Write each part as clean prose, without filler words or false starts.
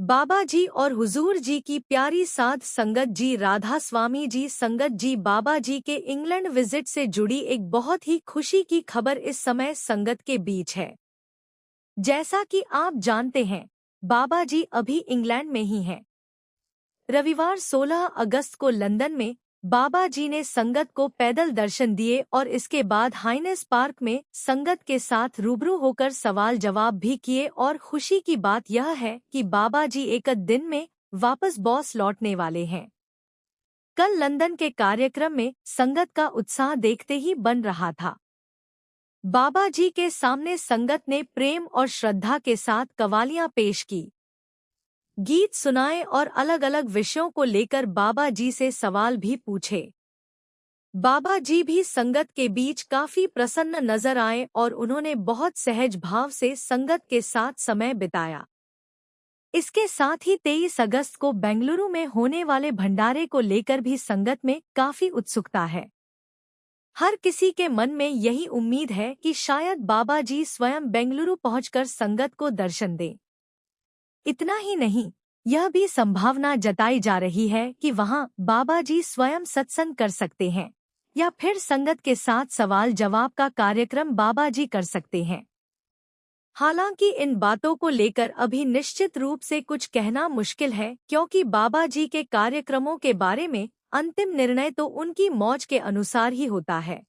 बाबा जी और हुजूर जी की प्यारी साध संगत जी, राधा स्वामी जी संगत जी, बाबा जी के इंग्लैंड विजिट से जुड़ी एक बहुत ही खुशी की खबर इस समय संगत के बीच है। जैसा कि आप जानते हैं, बाबा जी अभी इंग्लैंड में ही हैं। रविवार 16 अगस्त को लंदन में बाबा जी ने संगत को पैदल दर्शन दिए और इसके बाद हाइनेस पार्क में संगत के साथ रूबरू होकर सवाल जवाब भी किए। और खुशी की बात यह है कि बाबा जी एक दिन में वापस बॉस लौटने वाले हैं। कल लंदन के कार्यक्रम में संगत का उत्साह देखते ही बन रहा था। बाबा जी के सामने संगत ने प्रेम और श्रद्धा के साथ कव्वालियां पेश की, गीत सुनाए और अलग अलग विषयों को लेकर बाबा जी से सवाल भी पूछे। बाबा जी भी संगत के बीच काफी प्रसन्न नजर आए और उन्होंने बहुत सहज भाव से संगत के साथ समय बिताया। इसके साथ ही 23 अगस्त को बेंगलुरु में होने वाले भंडारे को लेकर भी संगत में काफी उत्सुकता है। हर किसी के मन में यही उम्मीद है कि शायद बाबा जी स्वयं बेंगलुरु पहुंचकर संगत को दर्शन दें। इतना ही नहीं, यह भी संभावना जताई जा रही है कि वहां बाबा जी स्वयं सत्संग कर सकते हैं या फिर संगत के साथ सवाल जवाब का कार्यक्रम बाबा जी कर सकते हैं। हालांकि इन बातों को लेकर अभी निश्चित रूप से कुछ कहना मुश्किल है, क्योंकि बाबा जी के कार्यक्रमों के बारे में अंतिम निर्णय तो उनकी मौज के अनुसार ही होता है।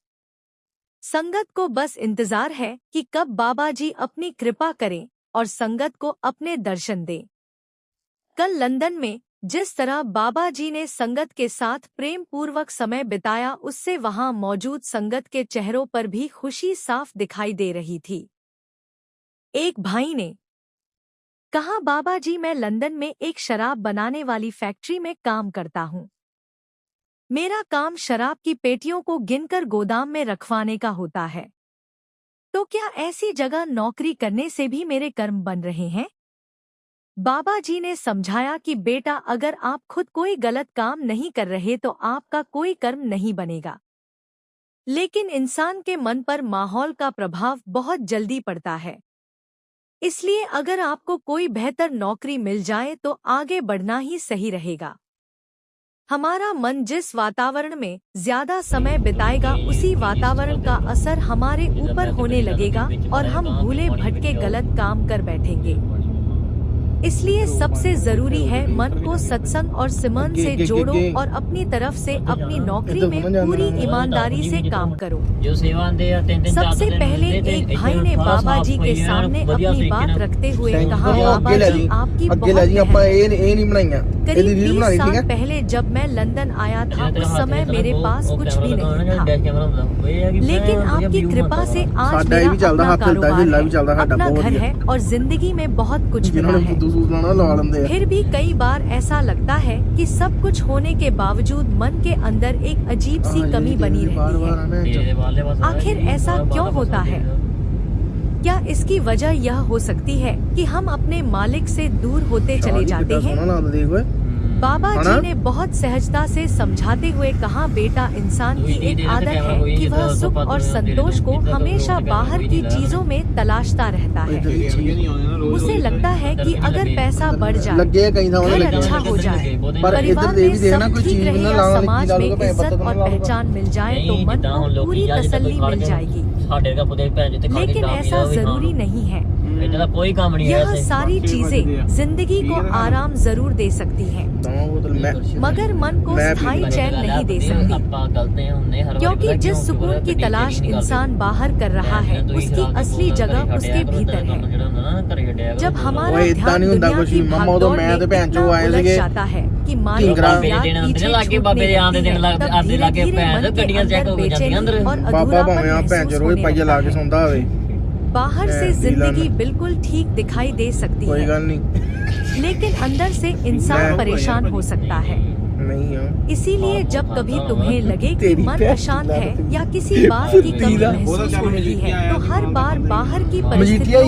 संगत को बस इंतजार है कि कब बाबा जी अपनी कृपा करें और संगत को अपने दर्शन दें। कल लंदन में जिस तरह बाबा जी ने संगत के साथ प्रेम पूर्वक समय बिताया, उससे वहां मौजूद संगत के चेहरों पर भी खुशी साफ दिखाई दे रही थी। एक भाई ने कहा, बाबा जी, मैं लंदन में एक शराब बनाने वाली फैक्ट्री में काम करता हूँ। मेरा काम शराब की पेटियों को गिनकर गोदाम में रखवाने का होता है। तो क्या ऐसी जगह नौकरी करने से भी मेरे कर्म बन रहे हैं? बाबा जी ने समझाया कि बेटा, अगर आप खुद कोई गलत काम नहीं कर रहे तो आपका कोई कर्म नहीं बनेगा। लेकिन इंसान के मन पर माहौल का प्रभाव बहुत जल्दी पड़ता है। इसलिए अगर आपको कोई बेहतर नौकरी मिल जाए तो आगे बढ़ना ही सही रहेगा। हमारा मन जिस वातावरण में ज्यादा समय बिताएगा, उसी वातावरण का असर हमारे ऊपर होने लगेगा और हम भूले भटके गलत काम कर बैठेंगे। इसलिए सबसे जरूरी है मन को सत्संग और सिमरन से जोड़ो और अपनी तरफ से अपनी नौकरी में पूरी ईमानदारी से काम करो। सबसे पहले एक भाई ने बाबा जी के सामने अपनी बात रखते हुए कहा, बाबा जी, आपकी करीब 20 साल पहले जब मैं लंदन आया था, उस समय मेरे पास कुछ भी नहीं था, लेकिन आपकी कृपा से आज मेरा अपना कारोबार है, अपना घर है और जिंदगी में बहुत कुछ मिला है। फिर भी कई बार ऐसा लगता है कि सब कुछ होने के बावजूद मन के अंदर एक अजीब सी कमी बनी रहती है। आखिर ऐसा क्यों होता है? क्या इसकी वजह यह हो सकती है कि हम अपने मालिक से दूर होते चले जाते हैं? बाबा जी ने बहुत सहजता से समझाते हुए कहा, बेटा, इंसान की एक आदत है कि वह सुख और संतोष को हमेशा बाहर की चीजों में तलाशता रहता है। उसे लगता है कि अगर पैसा बढ़ जाए, घर अच्छा हो जाए, परिवार में सब ठीक रहे या समाज में इज्जत और पहचान मिल जाए तो मन को पूरी तसल्ली मिल जाएगी। लेकिन ऐसा जरूरी नहीं है। यह सारी चीजें जिंदगी को आराम जरूर दे सकती हैं, मगर मन को स्थायी चैन नहीं दे सकती, क्योंकि जिस सुकून की तलाश इंसान बाहर कर रहा है, उसकी असली जगह उसके भीतर है। जब हमारा ध्यान दुनिया की भागदौड़ में इतना उलझ जाता है कि मानो याद पीछे छूटने लगती है, तब धीरे-धीरे मन के अंदर बेचैनी और अधूरापन महसूस होने लगता है। बाहर से जिंदगी बिल्कुल ठीक दिखाई दे सकती है, लेकिन अंदर से इंसान परेशान हो सकता है। इसीलिए जब कभी तुम्हें लगे कि मन अशांत है या किसी बात की कमी महसूस हो रही है, तो हर बार बाहर की परिस्थितियों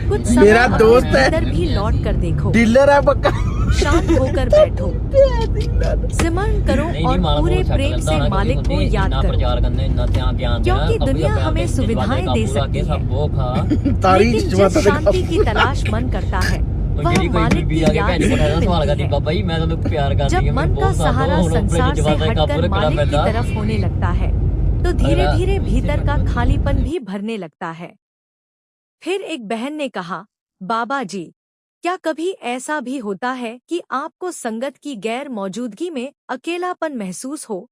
कुछ समय अंदर भी लौट कर देखो। शांत होकर बैठो, सिमरन करो और पूरे प्रेम से मालिक को याद करो, क्योंकि दुनिया हमें सुविधाएं दे सकती है, लेकिन जिस शांति की तलाश मन करता है वह मालिक की याद से ही मिलती है। जब मन का सहारा संसार से हटकर मालिक की तरफ होने लगता है तो धीरे धीरे भीतर का खालीपन भी भरने लगता है। फिर एक बहन ने कहा, बाबा जी, क्या कभी ऐसा भी होता है कि आपको संगत की गैर मौजूदगी में अकेलापन महसूस हो?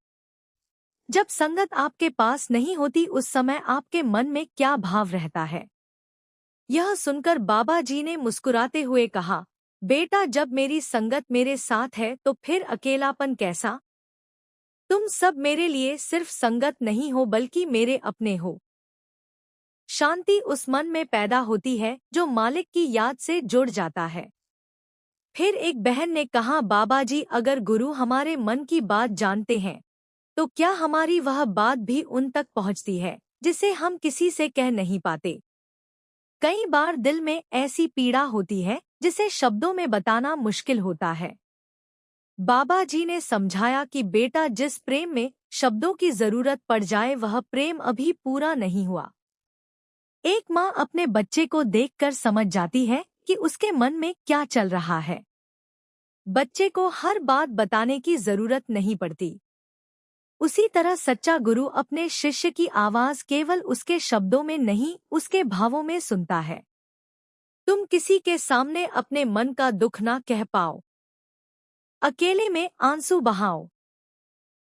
जब संगत आपके पास नहीं होती उस समय आपके मन में क्या भाव रहता है? यह सुनकर बाबा जी ने मुस्कुराते हुए कहा, बेटा, जब मेरी संगत मेरे साथ है तो फिर अकेलापन कैसा? तुम सब मेरे लिए सिर्फ संगत नहीं हो बल्कि मेरे अपने हो। शांति उस मन में पैदा होती है जो मालिक की याद से जुड़ जाता है। फिर एक बहन ने कहा, बाबा जी, अगर गुरु हमारे मन की बात जानते हैं तो क्या हमारी वह बात भी उन तक पहुंचती है जिसे हम किसी से कह नहीं पाते? कई बार दिल में ऐसी पीड़ा होती है जिसे शब्दों में बताना मुश्किल होता है। बाबा जी ने समझाया कि बेटा, जिस प्रेम में शब्दों की जरूरत पड़ जाए वह प्रेम अभी पूरा नहीं हुआ। एक माँ अपने बच्चे को देखकर समझ जाती है कि उसके मन में क्या चल रहा है। बच्चे को हर बात बताने की जरूरत नहीं पड़ती। उसी तरह सच्चा गुरु अपने शिष्य की आवाज केवल उसके शब्दों में नहीं, उसके भावों में सुनता है। तुम किसी के सामने अपने मन का दुख ना कह पाओ, अकेले में आंसू बहाओ,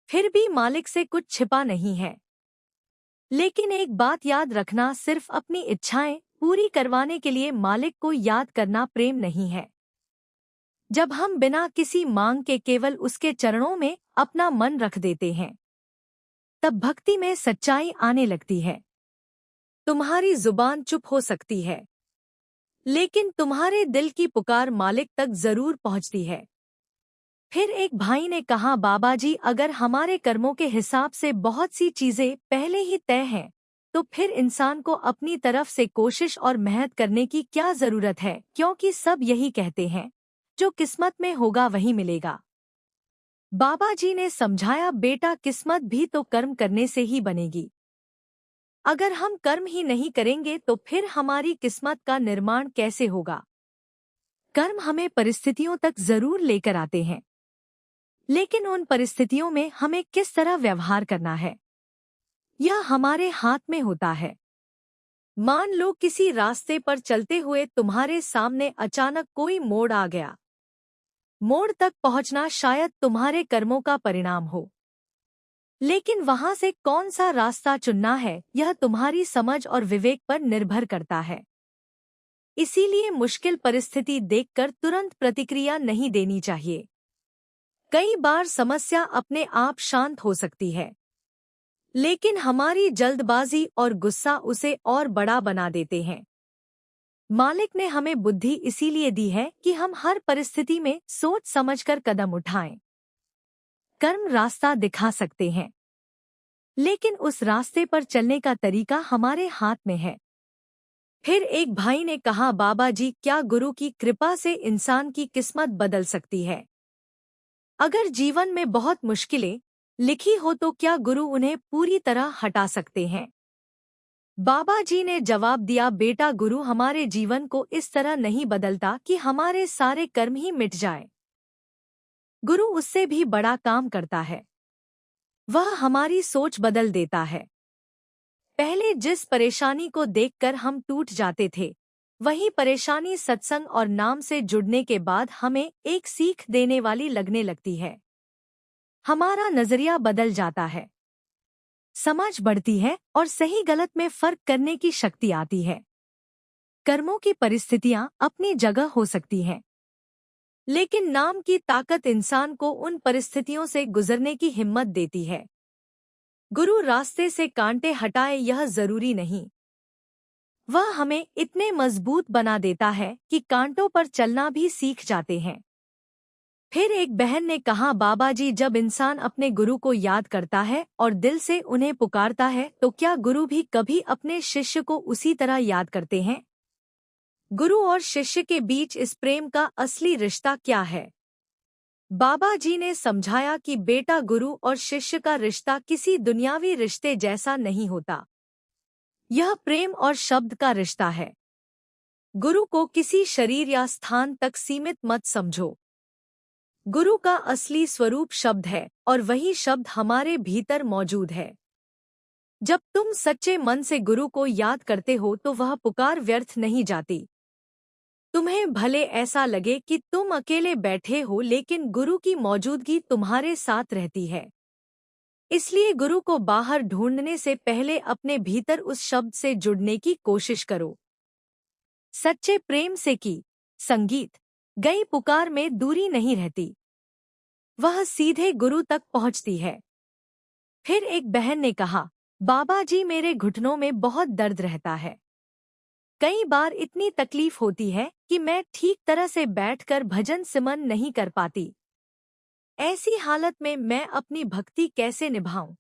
फिर भी मालिक से कुछ छिपा नहीं है। लेकिन एक बात याद रखना, सिर्फ अपनी इच्छाएं पूरी करवाने के लिए मालिक को याद करना प्रेम नहीं है। जब हम बिना किसी मांग के केवल उसके चरणों में अपना मन रख देते हैं तब भक्ति में सच्चाई आने लगती है। तुम्हारी जुबान चुप हो सकती है लेकिन तुम्हारे दिल की पुकार मालिक तक जरूर पहुंचती है। फिर एक भाई ने कहा, बाबा जी, अगर हमारे कर्मों के हिसाब से बहुत सी चीजें पहले ही तय हैं तो फिर इंसान को अपनी तरफ से कोशिश और मेहनत करने की क्या जरूरत है, क्योंकि सब यही कहते हैं जो किस्मत में होगा वही मिलेगा। बाबा जी ने समझाया, बेटा, किस्मत भी तो कर्म करने से ही बनेगी। अगर हम कर्म ही नहीं करेंगे तो फिर हमारी किस्मत का निर्माण कैसे होगा? कर्म हमें परिस्थितियों तक जरूर लेकर आते हैं, लेकिन उन परिस्थितियों में हमें किस तरह व्यवहार करना है यह हमारे हाथ में होता है। मान लो किसी रास्ते पर चलते हुए तुम्हारे सामने अचानक कोई मोड़ आ गया। मोड़ तक पहुंचना शायद तुम्हारे कर्मों का परिणाम हो, लेकिन वहां से कौन सा रास्ता चुनना है यह तुम्हारी समझ और विवेक पर निर्भर करता है। इसीलिए मुश्किल परिस्थिति देखकर तुरंत प्रतिक्रिया नहीं देनी चाहिए। कई बार समस्या अपने आप शांत हो सकती है, लेकिन हमारी जल्दबाजी और गुस्सा उसे और बड़ा बना देते हैं। मालिक ने हमें बुद्धि इसीलिए दी है कि हम हर परिस्थिति में सोच समझकर कदम उठाएं। कर्म रास्ता दिखा सकते हैं, लेकिन उस रास्ते पर चलने का तरीका हमारे हाथ में है। फिर एक भाई ने कहा, बाबा जी, क्या गुरु की कृपा से इंसान की किस्मत बदल सकती है? अगर जीवन में बहुत मुश्किलें लिखी हो तो क्या गुरु उन्हें पूरी तरह हटा सकते हैं? बाबा जी ने जवाब दिया, बेटा, गुरु हमारे जीवन को इस तरह नहीं बदलता कि हमारे सारे कर्म ही मिट जाए। गुरु उससे भी बड़ा काम करता है, वह हमारी सोच बदल देता है। पहले जिस परेशानी को देखकर हम टूट जाते थे, वही परेशानी सत्संग और नाम से जुड़ने के बाद हमें एक सीख देने वाली लगने लगती है। हमारा नजरिया बदल जाता है, समझ बढ़ती है और सही गलत में फर्क करने की शक्ति आती है। कर्मों की परिस्थितियां अपनी जगह हो सकती हैं, लेकिन नाम की ताकत इंसान को उन परिस्थितियों से गुजरने की हिम्मत देती है। गुरु रास्ते से कांटे हटाए यह जरूरी नहीं, वह हमें इतने मजबूत बना देता है कि कांटों पर चलना भी सीख जाते हैं। फिर एक बहन ने कहा, बाबा जी, जब इंसान अपने गुरु को याद करता है और दिल से उन्हें पुकारता है तो क्या गुरु भी कभी अपने शिष्य को उसी तरह याद करते हैं? गुरु और शिष्य के बीच इस प्रेम का असली रिश्ता क्या है? बाबा जी ने समझाया कि बेटा, गुरु और शिष्य का रिश्ता किसी दुनियावी रिश्ते जैसा नहीं होता। यह प्रेम और शब्द का रिश्ता है। गुरु को किसी शरीर या स्थान तक सीमित मत समझो। गुरु का असली स्वरूप शब्द है और वही शब्द हमारे भीतर मौजूद है। जब तुम सच्चे मन से गुरु को याद करते हो तो वह पुकार व्यर्थ नहीं जाती। तुम्हें भले ऐसा लगे कि तुम अकेले बैठे हो, लेकिन गुरु की मौजूदगी तुम्हारे साथ रहती है। इसलिए गुरु को बाहर ढूंढने से पहले अपने भीतर उस शब्द से जुड़ने की कोशिश करो। सच्चे प्रेम से की संगीत गई पुकार में दूरी नहीं रहती, वह सीधे गुरु तक पहुंचती है। फिर एक बहन ने कहा, बाबा जी, मेरे घुटनों में बहुत दर्द रहता है। कई बार इतनी तकलीफ होती है कि मैं ठीक तरह से बैठकर भजन सिमरन नहीं कर पाती। ऐसी हालत में मैं अपनी भक्ति कैसे निभाऊं?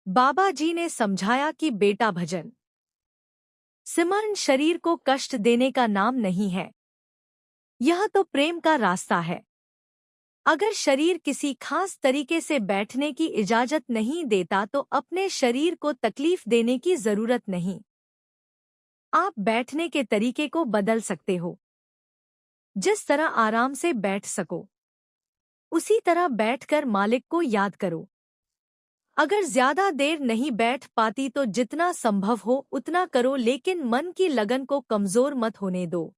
बाबा जी ने समझाया कि बेटा, भजन सिमरन शरीर को कष्ट देने का नाम नहीं है, यह तो प्रेम का रास्ता है। अगर शरीर किसी खास तरीके से बैठने की इजाजत नहीं देता तो अपने शरीर को तकलीफ देने की जरूरत नहीं। आप बैठने के तरीके को बदल सकते हो। जिस तरह आराम से बैठ सको उसी तरह बैठकर मालिक को याद करो। अगर ज्यादा देर नहीं बैठ पाती तो जितना संभव हो उतना करो, लेकिन मन की लगन को कमजोर मत होने दो।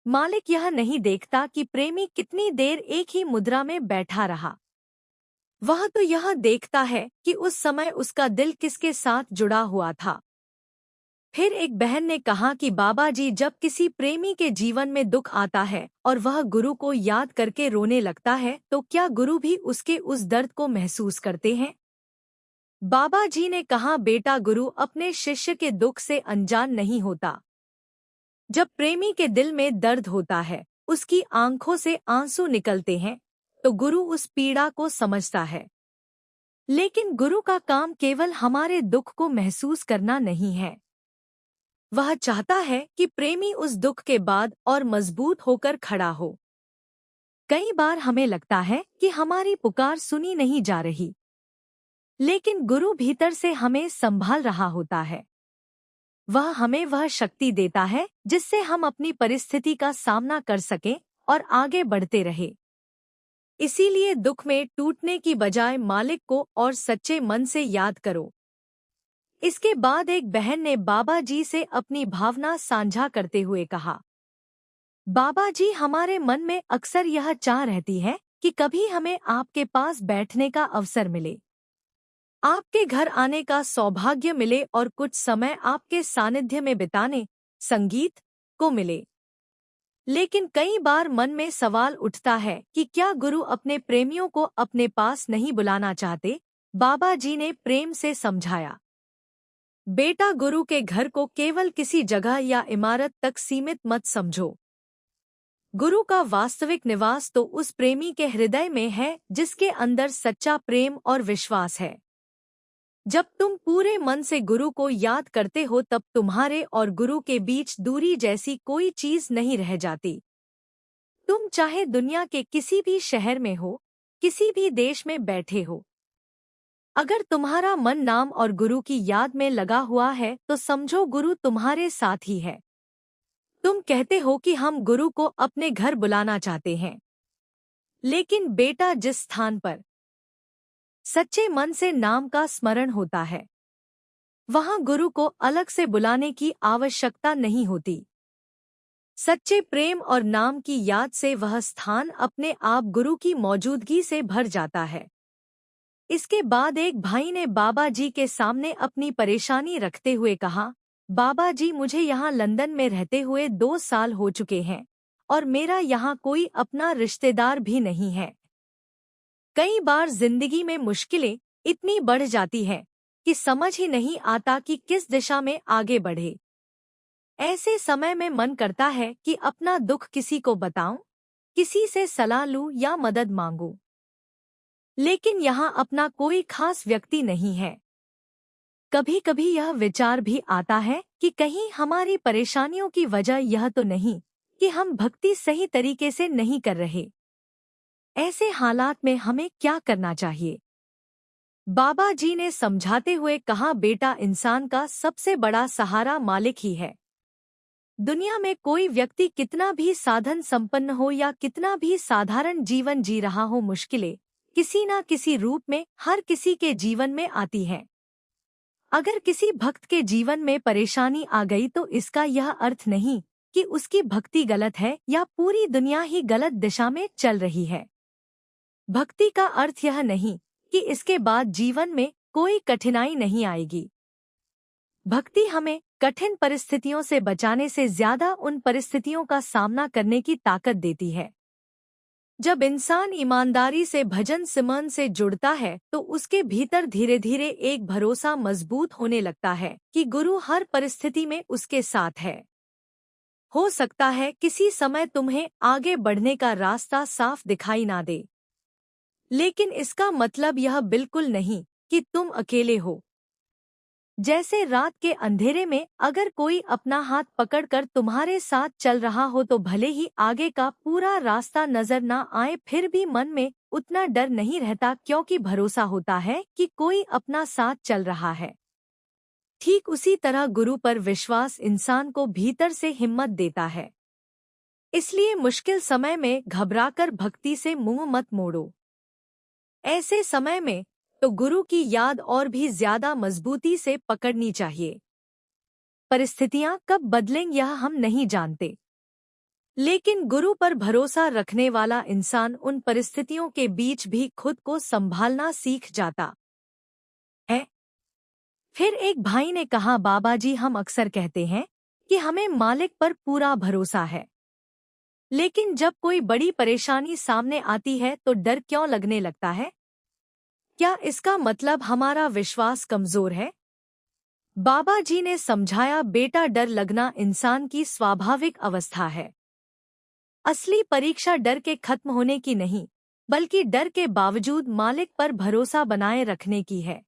मालिक यह नहीं देखता कि प्रेमी कितनी देर एक ही मुद्रा में बैठा रहा। वह तो यह देखता है कि उस समय उसका दिल किसके साथ जुड़ा हुआ था। फिर एक बहन ने कहा कि बाबा जी, जब किसी प्रेमी के जीवन में दुख आता है और वह गुरु को याद करके रोने लगता है तो क्या गुरु भी उसके उस दर्द को महसूस करते हैं? बाबा जी ने कहा, बेटा, गुरु अपने शिष्य के दुख से अनजान नहीं होता। जब प्रेमी के दिल में दर्द होता है, उसकी आंखों से आंसू निकलते हैं, तो गुरु उस पीड़ा को समझता है। लेकिन गुरु का काम केवल हमारे दुख को महसूस करना नहीं है। वह चाहता है कि प्रेमी उस दुख के बाद और मजबूत होकर खड़ा हो। कई बार हमें लगता है कि हमारी पुकार सुनी नहीं जा रही, लेकिन गुरु भीतर से हमें संभाल रहा होता है। वह हमें वह शक्ति देता है जिससे हम अपनी परिस्थिति का सामना कर सकें और आगे बढ़ते रहे। इसीलिए दुख में टूटने की बजाय मालिक को और सच्चे मन से याद करो। इसके बाद एक बहन ने बाबा जी से अपनी भावना साझा करते हुए कहा, बाबा जी, हमारे मन में अक्सर यह चाह रहती है कि कभी हमें आपके पास बैठने का अवसर मिले, आपके घर आने का सौभाग्य मिले और कुछ समय आपके सानिध्य में बिताने, संगीत को मिले। लेकिन कई बार मन में सवाल उठता है कि क्या गुरु अपने प्रेमियों को अपने पास नहीं बुलाना चाहते? बाबा जी ने प्रेम से समझाया, बेटा, गुरु के घर को केवल किसी जगह या इमारत तक सीमित मत समझो। गुरु का वास्तविक निवास तो उस प्रेमी के हृदय में है जिसके अंदर सच्चा प्रेम और विश्वास है। जब तुम पूरे मन से गुरु को याद करते हो तब तुम्हारे और गुरु के बीच दूरी जैसी कोई चीज नहीं रह जाती। तुम चाहे दुनिया के किसी भी शहर में हो, किसी भी देश में बैठे हो, अगर तुम्हारा मन नाम और गुरु की याद में लगा हुआ है तो समझो गुरु तुम्हारे साथ ही है। तुम कहते हो कि हम गुरु को अपने घर बुलाना चाहते हैं, लेकिन बेटा, जिस स्थान पर सच्चे मन से नाम का स्मरण होता है वहां गुरु को अलग से बुलाने की आवश्यकता नहीं होती। सच्चे प्रेम और नाम की याद से वह स्थान अपने आप गुरु की मौजूदगी से भर जाता है। इसके बाद एक भाई ने बाबा जी के सामने अपनी परेशानी रखते हुए कहा, बाबा जी, मुझे यहाँ लंदन में रहते हुए 2 साल हो चुके हैं और मेरा यहाँ कोई अपना रिश्तेदार भी नहीं है। कई बार जिंदगी में मुश्किलें इतनी बढ़ जाती हैं कि समझ ही नहीं आता कि किस दिशा में आगे बढ़े। ऐसे समय में मन करता है कि अपना दुख किसी को बताऊं, किसी से सलाह लूं या मदद मांगूं। लेकिन यहाँ अपना कोई खास व्यक्ति नहीं है। कभी कभी यह विचार भी आता है कि कहीं हमारी परेशानियों की वजह यह तो नहीं कि हम भक्ति सही तरीके से नहीं कर रहे। ऐसे हालात में हमें क्या करना चाहिए? बाबा जी ने समझाते हुए कहा, बेटा, इंसान का सबसे बड़ा सहारा मालिक ही है। दुनिया में कोई व्यक्ति कितना भी साधन संपन्न हो या कितना भी साधारण जीवन जी रहा हो, मुश्किलें किसी न किसी रूप में हर किसी के जीवन में आती हैं। अगर किसी भक्त के जीवन में परेशानी आ गई तो इसका यह अर्थ नहीं कि उसकी भक्ति गलत है या पूरी दुनिया ही गलत दिशा में चल रही है। भक्ति का अर्थ यह नहीं कि इसके बाद जीवन में कोई कठिनाई नहीं आएगी। भक्ति हमें कठिन परिस्थितियों से बचाने से ज्यादा उन परिस्थितियों का सामना करने की ताकत देती है। जब इंसान ईमानदारी से भजन सिमरन से जुड़ता है तो उसके भीतर धीरे धीरे एक भरोसा मजबूत होने लगता है कि गुरु हर परिस्थिति में उसके साथ है। हो सकता है किसी समय तुम्हें आगे बढ़ने का रास्ता साफ दिखाई ना दे, लेकिन इसका मतलब यह बिल्कुल नहीं कि तुम अकेले हो। जैसे रात के अंधेरे में अगर कोई अपना हाथ पकड़कर तुम्हारे साथ चल रहा हो तो भले ही आगे का पूरा रास्ता नजर ना आए, फिर भी मन में उतना डर नहीं रहता, क्योंकि भरोसा होता है कि कोई अपना साथ चल रहा है। ठीक उसी तरह गुरु पर विश्वास इंसान को भीतर से हिम्मत देता है। इसलिए मुश्किल समय में घबराकर भक्ति से मुंह मत मोड़ो। ऐसे समय में तो गुरु की याद और भी ज्यादा मजबूती से पकड़नी चाहिए। परिस्थितियां कब बदलेंगी यह हम नहीं जानते, लेकिन गुरु पर भरोसा रखने वाला इंसान उन परिस्थितियों के बीच भी खुद को संभालना सीख जाता है। फिर एक भाई ने कहा, बाबा जी, हम अक्सर कहते हैं कि हमें मालिक पर पूरा भरोसा है, लेकिन जब कोई बड़ी परेशानी सामने आती है तो डर क्यों लगने लगता है? क्या इसका मतलब हमारा विश्वास कमजोर है? बाबा जी ने समझाया, बेटा, डर लगना इंसान की स्वाभाविक अवस्था है। असली परीक्षा डर के खत्म होने की नहीं, बल्कि डर के बावजूद मालिक पर भरोसा बनाए रखने की है।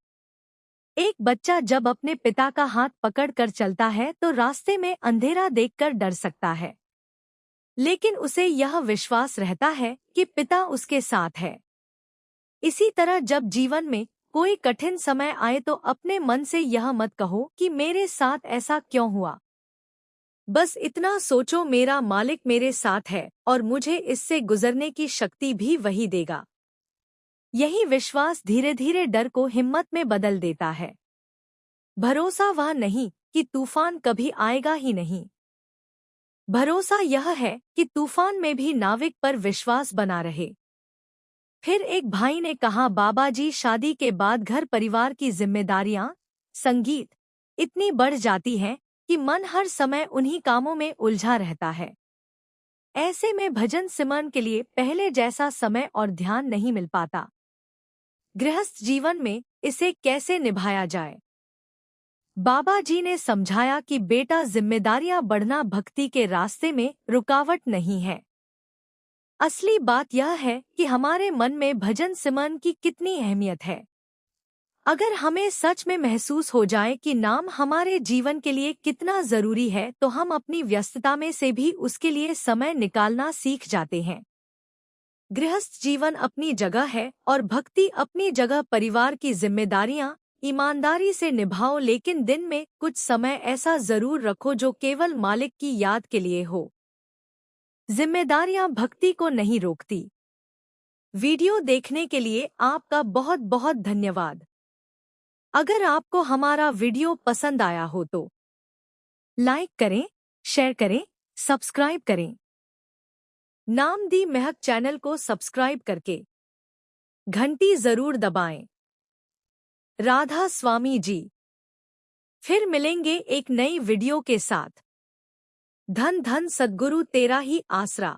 एक बच्चा जब अपने पिता का हाथ पकड़कर चलता है तो रास्ते में अंधेरा देखकर डर सकता है, लेकिन उसे यह विश्वास रहता है कि पिता उसके साथ है। इसी तरह जब जीवन में कोई कठिन समय आए तो अपने मन से यह मत कहो कि मेरे साथ ऐसा क्यों हुआ। बस इतना सोचो, मेरा मालिक मेरे साथ है और मुझे इससे गुजरने की शक्ति भी वही देगा। यही विश्वास धीरे धीरे डर को हिम्मत में बदल देता है। भरोसा वह नहीं कि तूफान कभी आएगा ही नहीं। भरोसा यह है कि तूफान में भी नाविक पर विश्वास बना रहे। फिर एक भाई ने कहा, बाबा जी, शादी के बाद घर परिवार की जिम्मेदारियां, संगीत इतनी बढ़ जाती हैं कि मन हर समय उन्हीं कामों में उलझा रहता है। ऐसे में भजन सिमरन के लिए पहले जैसा समय और ध्यान नहीं मिल पाता। गृहस्थ जीवन में इसे कैसे निभाया जाए? बाबा जी ने समझाया कि बेटा, जिम्मेदारियां बढ़ना भक्ति के रास्ते में रुकावट नहीं है। असली बात यह है कि हमारे मन में भजन सिमरन की कितनी अहमियत है। अगर हमें सच में महसूस हो जाए कि नाम हमारे जीवन के लिए कितना जरूरी है तो हम अपनी व्यस्तता में से भी उसके लिए समय निकालना सीख जाते हैं। गृहस्थ जीवन अपनी जगह है और भक्ति अपनी जगह। परिवार की जिम्मेदारियां ईमानदारी से निभाओ, लेकिन दिन में कुछ समय ऐसा जरूर रखो जो केवल मालिक की याद के लिए हो। जिम्मेदारियां भक्ति को नहीं रोकती। वीडियो देखने के लिए आपका बहुत बहुत धन्यवाद। अगर आपको हमारा वीडियो पसंद आया हो तो लाइक करें, शेयर करें, सब्सक्राइब करें। नाम दी महक चैनल को सब्सक्राइब करके घंटी जरूर दबाएं। राधा स्वामी जी। फिर मिलेंगे एक नई वीडियो के साथ। धन धन सद्गुरु तेरा ही आसरा।